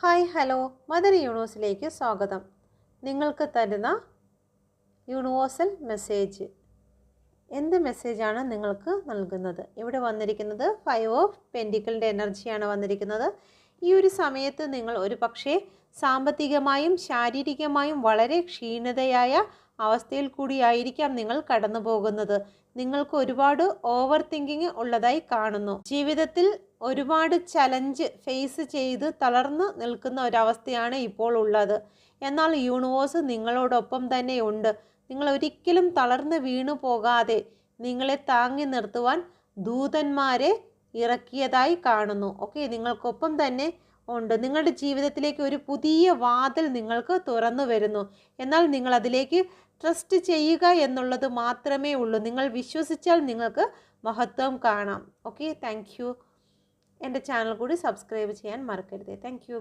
Hi hello mother യൂണിവേഴ്സിലേക്ക് സ്വാഗതം. നിങ്ങൾക്ക് തരുന്ന യൂണിവേഴ്സൽ മെസ്സേജ്. എന്ത് മെസ്സേജാണ് നിങ്ങൾക്ക് നൽകുന്നത്? ഇവിടെ വന്നിരിക്കുന്നത് 5 ഓഫ് പെൻറ്റിക്കിളിൻ്റെ എനർജിയാണ് വന്നിരിക്കുന്നത്. ഈ ഒരു സമയത്ത് നിങ്ങൾ ഒരു പക്ഷേ സാമ്പത്തികമായും ശാരീരികമായും വളരെ ക്ഷീണിതയായ അവസ്ഥയിൽ കൂടിയായിരിക്കാം നിങ്ങൾ കടന്നു പോകുന്നത്. നിങ്ങൾക്ക് ഒരുപാട് ഓവർ തിങ്കിങ് ഉള്ളതായി കാണുന്നു. ജീവിതത്തിൽ ഒരുപാട് ചലഞ്ച് ഫേസ് ചെയ്ത് തളർന്നു നിൽക്കുന്ന ഒരവസ്ഥയാണ് ഇപ്പോൾ ഉള്ളത്. എന്നാൽ യൂണിവേഴ്സ് നിങ്ങളോടൊപ്പം തന്നെ ഉണ്ട്. നിങ്ങൾ ഒരിക്കലും തളർന്ന് വീണു പോകാതെ നിങ്ങളെ താങ്ങി നിർത്തുവാൻ ദൂതന്മാരെ ഇറക്കിയതായി കാണുന്നു. ഓക്കെ, നിങ്ങൾക്കൊപ്പം തന്നെ ഉണ്ട്. നിങ്ങളുടെ ജീവിതത്തിലേക്ക് ഒരു പുതിയ വാതിൽ നിങ്ങൾക്ക് തുറന്നു വരുന്നു. എന്നാൽ നിങ്ങൾ അതിലേക്ക് ട്രസ്റ്റ് ചെയ്യുക എന്നുള്ളത് മാത്രമേ ഉള്ളൂ. നിങ്ങൾ വിശ്വസിച്ചാൽ നിങ്ങൾക്ക് മഹത്വം കാണാം. Okay, thank you. എൻ്റെ ചാനൽ കൂടി സബ്സ്ക്രൈബ് ചെയ്യാൻ മറക്കരുത്. Thank you.